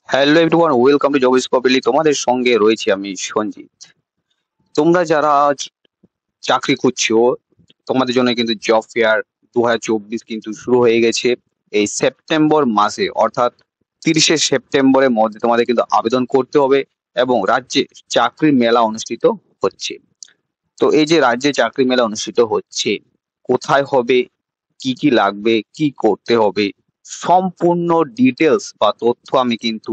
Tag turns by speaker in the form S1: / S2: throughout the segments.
S1: Hello everyone, welcome to job Scopely. তোমাদের সঙ্গে রয়েছে আমি সঞ্জিত। তোমরা যারা চাকরি খুঁজছো, তোমাদের জন্য কিন্তু জব ফেয়ার 2024 কিন্তু শুরু হয়ে গেছে। এই সেপ্টেম্বর মাসে অর্থাৎ 30শে সেপ্টেম্বরের মধ্যে তোমাদের কিন্তু আবেদন করতে হবে এবং রাজ্যে চাকরি মেলা অনুষ্ঠিত হচ্ছে। তো এই যে রাজ্যে চাকরি মেলা অনুষ্ঠিত হচ্ছে, কোথায় হবে, কি কি লাগবে, কি করতে হবে, সম্পূর্ণ ডিটেলস বা তথ্য আমি কিন্তু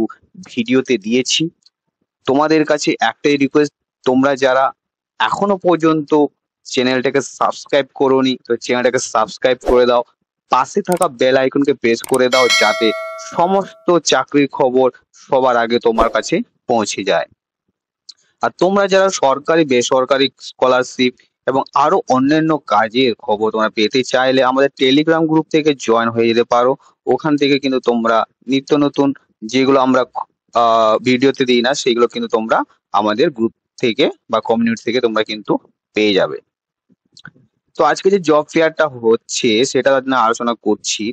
S1: ভিডিওতে দিয়েছি। তোমাদের কাছে একটাই রিকোয়েস্ট, তোমরা যারা এখনো পর্যন্ত চ্যানেলটাকে সাবস্ক্রাইব করোনি, তো চ্যানেলটাকে সাবস্ক্রাইব করে দাও। পাশে থাকা বেল আইকনকে প্রেস করে দাও, যাতে সমস্ত চাকরির খবর সবার আগে তোমার কাছে পৌঁছে যায়। আর তোমরা যারা সরকারি বেসরকারি স্কলারশিপ এবং আরো অন্যান্য কাজের খবর তোমরা পেতে চাইলে আমাদের টেলিগ্রাম গ্রুপ থেকে জয়েন হয়ে যেতে পারো। ওখান থেকে কিন্তু তোমরা নিত্য নতুন যেগুলো আমরা ভিডিওতে দিই না, সেগুলো কিন্তু তোমরা আমাদের গ্রুপ থেকে বা কমিউনিটি থেকে তোমরা কিন্তু পেয়ে যাবে। তো আজকে যে জব ফেয়ারটা হচ্ছে সেটা নিয়ে আলোচনা করছি।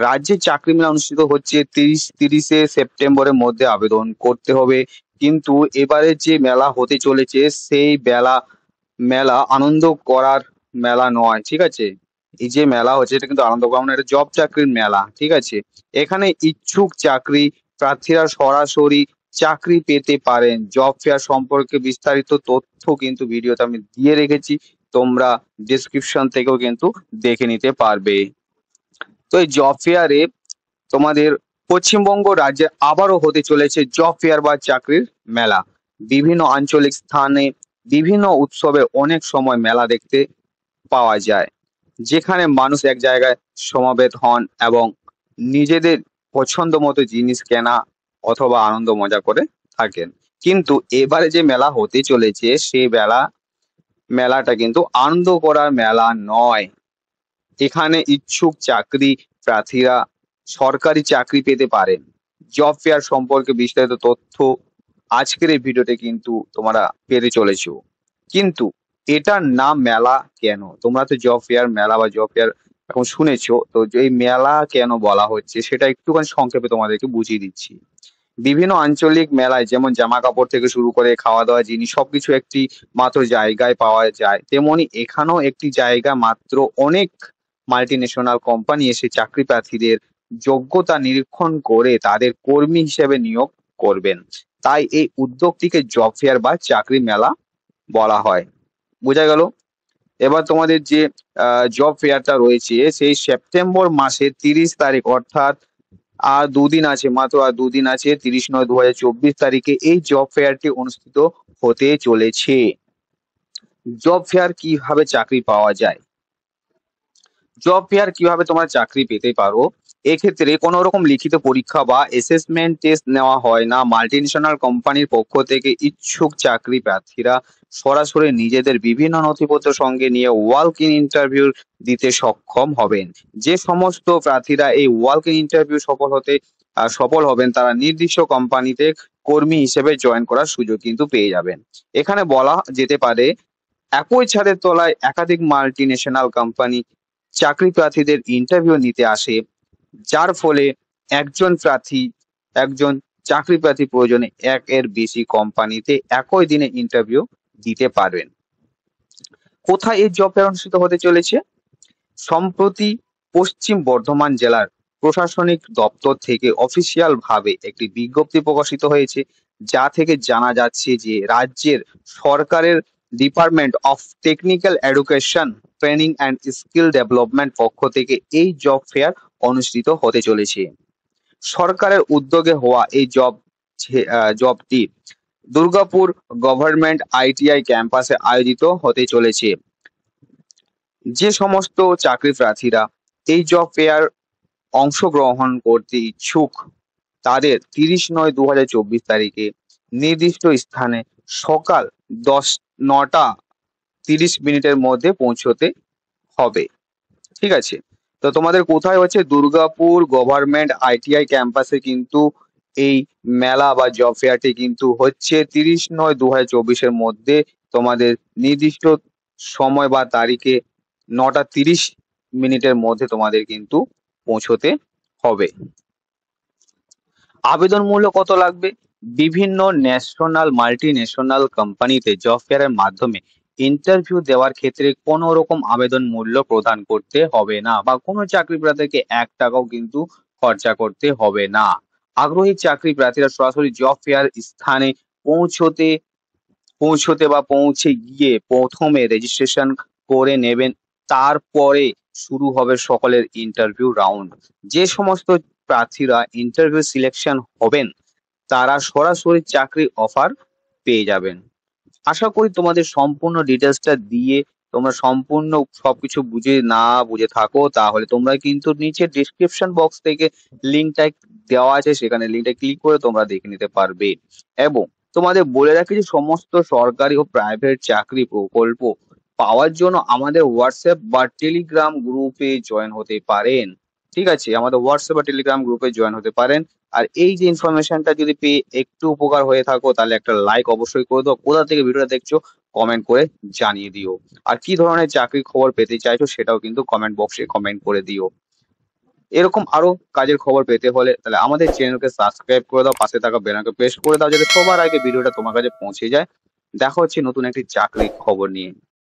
S1: রাজ্যে চাকরি মেলা অনুষ্ঠিত হচ্ছে 30শে সেপ্টেম্বরের মধ্যে আবেদন করতে হবে। কিন্তু এবারে যে মেলা হতে চলেছে সেই মেলা আনন্দ করার মেলা নয়, ঠিক আছে? এই যে মেলা হচ্ছে এটা কিন্তু আনন্দ করার এটা জব চাকরির মেলা, ঠিক আছে? এখানে ইচ্ছুক চাকরি প্রার্থীরা সরাসরি চাকরি পেতে পারেন। জব ফেয়ার সম্পর্কে বিস্তারিত তথ্য কিন্তু ভিডিওতে আমি দিয়ে রেখেছি, তোমরা ডেসক্রিপশন থেকেও কিন্তু দেখে নিতে পারবে। তো এই জব ফেয়ারে তোমাদের পশ্চিমবঙ্গ রাজ্যে আবারও হতে চলেছে জব ফেয়ার বা চাকরির মেলা। বিভিন্ন আঞ্চলিক স্থানে বিভিন্ন উৎসবে অনেক সময় মেলা দেখতে পাওয়া যায়, যেখানে মানুষ এক জায়গায় সমাবেত হন এবং নিজেদের পছন্দ মতো জিনিস কেনা অথবা আনন্দ মজা করে থাকেন। কিন্তু এবারে যে মেলা হতে চলেছে সেই মেলাটা কিন্তু আনন্দ করার মেলা নয়। এখানে ইচ্ছুক চাকরি প্রার্থীরা সরকারি চাকরি পেতে পারেন। জব ফেয়ার সম্পর্কে বিস্তারিত তথ্য আজকের এই ভিডিওতে কিন্তু তোমরা পেতে চলেছো। কিন্তু এটার নাম মেলা কেন? তোমরা তো জব ফেয়ার মেলা বা জব ফেয়ার এখন শুনেছো, তো এই মেলা কেন বলা হচ্ছে সেটা একটুখানি সংক্ষেপে তোমাদেরকে বুঝিয়ে দিচ্ছি। বিভিন্ন আঞ্চলিক মেলায় যেমন জামা কাপড় থেকে শুরু করে খাওয়া দাওয়া জিনিস সবকিছু একটি মাত্র জায়গায় পাওয়া যায়, তেমনি এখানেও একটি জায়গা মাত্র। অনেক মাল্টিন্যাশনাল কোম্পানি এসে চাকরি প্রার্থীদের যোগ্যতা নিরীক্ষণ করে তাদের কর্মী হিসেবে নিয়োগ করবেন। তাই এই উদ্যোগটিকে জব ফেয়ার বা চাকরি মেলা বলা হয়। বোঝা গেল? এবার তোমাদের যে জব ফেয়ারটা রয়েছে সেই সেপ্টেম্বর মাসের 30 তারিখ, অর্থাৎ আর দুদিন আছে, মাত্র আর দুদিন আছে, 30/9/2024 তারিখে এই জব ফেয়ারটি অনুষ্ঠিত হতে চলেছে। জব ফেয়ার কিভাবে চাকরি পাওয়া যায়, জব ফেয়ার কিভাবে তোমরা চাকরি পেতে পারো? এক্ষেত্রে কোনো রকম লিখিত পরীক্ষা বা অ্যাসেসমেন্ট টেস্ট নেওয়া হয় না। মাল্টিন্যাশনাল কোম্পানির পক্ষ থেকে ইচ্ছুক চাকরি প্রার্থীরা সরাসরি নিজেদের বিভিন্ন নথিপত্র সঙ্গে নিয়ে ওয়াক ইন ইন্টারভিউ দিতে সক্ষম হবেন। যে সমস্ত প্রার্থীরা এই ওয়াক ইন ইন্টারভিউ সফল হবেন তারা নির্দিষ্ট কোম্পানিতে কর্মী হিসেবে জয়েন করার সুযোগ কিন্তু পেয়ে যাবেন। এখানে বলা যেতে পারে, একই ছাদের তলায় একাধিক মাল্টিন্যাশনাল কোম্পানি চাকরি প্রার্থীদের ইন্টারভিউ নিতে আসে, যার ফলে একজন চাকরি প্রার্থী প্রয়োজনে এর বেশি কোম্পানিতে একই দিনে ইন্টারভিউ দিতে পারবেন। কোথায় এই জব ফেয়ার অনুষ্ঠিত হতে চলেছে? সম্প্রতি পশ্চিম বর্ধমান জেলার প্রশাসনিক দপ্তর থেকে অফিসিয়াল ভাবে একটি বিজ্ঞপ্তি প্রকাশিত হয়েছে, যা থেকে জানা যাচ্ছে যে রাজ্যের সরকারের department of technical education training and skill development পক্ষ থেকে এই জব ফেয়ার অনুষ্ঠিত হতে চলেছে। সরকারের উদ্যোগে হওয়া এই জবটি দুর্গাপুর গভর্নমেন্ট আইটিআই ক্যাম্পাসে আয়োজিত হতে চলেছে। যে সমস্ত চাকরি প্রার্থীরা এই জব ফেয়ার অংশগ্রহণ করতে ইচ্ছুক তাদের 30/9/2024 তারিখে নির্দিষ্ট স্থানে সকাল 9টা 30 মিনিটের মধ্যে পৌঁছতে হবে, ঠিক আছে? তো তোমাদের কোথায় হচ্ছে? দুর্গাপুর গভর্নমেন্ট আইটিআই ক্যাম্পাসে কিন্তু এই মেলা বা জব ফেয়ারটি কিন্তু হচ্ছে 30/9/2024 মধ্যে। তোমাদের নির্দিষ্ট সময় বা তারিখে 9টা 30 মিনিটের মধ্যে তোমাদের কিন্তু পৌঁছতে হবে। আবেদন মূল্য কত লাগবে? বিভিন্ন ন্যাশনাল মাল্টি ন্যাশনাল কোম্পানিতে জব ফেয়ারের মাধ্যমে ইন্টারভিউ দেওয়ার ক্ষেত্রে কোনো রকম আবেদন মূল্য প্রদান করতে হবে না, বা কোনো চাকরি প্রার্থীকে 1 টাকাও কিন্তু খরচা করতে হবে না। আগ্রহী চাকরি প্রার্থীরা সরাসরি জব ফেয়ার স্থানে পৌঁছতে পৌঁছে গিয়ে প্রথমে রেজিস্ট্রেশন করে নেবেন। তারপরে শুরু হবে সকলের ইন্টারভিউ রাউন্ড। যে সমস্ত প্রার্থীরা ইন্টারভিউ সিলেকশন হবেন তারা সরাসরি চাকরি অফার পেয়ে যাবেন। আশা করি তোমাদের সম্পূর্ণ ডিটেলসটা দিয়ে তোমরা সম্পূর্ণ সবকিছু বুঝে থাকো, তাহলে তোমরা কিন্তু নিচে ডিসক্রিপশন বক্স থেকে লিঙ্কটা দেওয়া আছে, সেখানে লিঙ্কটা ক্লিক করে তোমরা দেখে নিতে পারবে। এবং তোমাদের বলে রাখি যে সমস্ত সরকারি ও প্রাইভেট চাকরি প্রকল্প পাওয়ার জন্য আমাদের হোয়াটসঅ্যাপ বা টেলিগ্রাম গ্রুপে জয়েন হতে পারেন। ঠিক আছে, আমাদের হোয়াটসঅ্যাপ বা টেলিগ্রাম গ্রুপে জয়েন হতে পারেন। আর এই যে ইনফরমেশনটা যদি পেয়ে একটু উপকার হয়ে থাকো তাহলে একটা লাইক অবশ্যই করে দাও। কোথা থেকে ভিডিওটা দেখছো কমেন্ট করে জানিয়ে দিও। আর কি ধরনের চাকরির খবর পেতে চাইছো সেটাও কিন্তু কমেন্ট বক্সে কমেন্ট করে দিও। এরকম আরো কাজের খবর পেতে হলে তাহলে আমাদের চ্যানেলকে সাবস্ক্রাইব করে দাও, পাশে থাকা বেলআইকনকে প্রেস করে দাও যাতে সবার আগে ভিডিওটা তোমার কাছে পৌঁছে যায়। দেখা হচ্ছে নতুন একটি চাকরির খবর নিয়ে।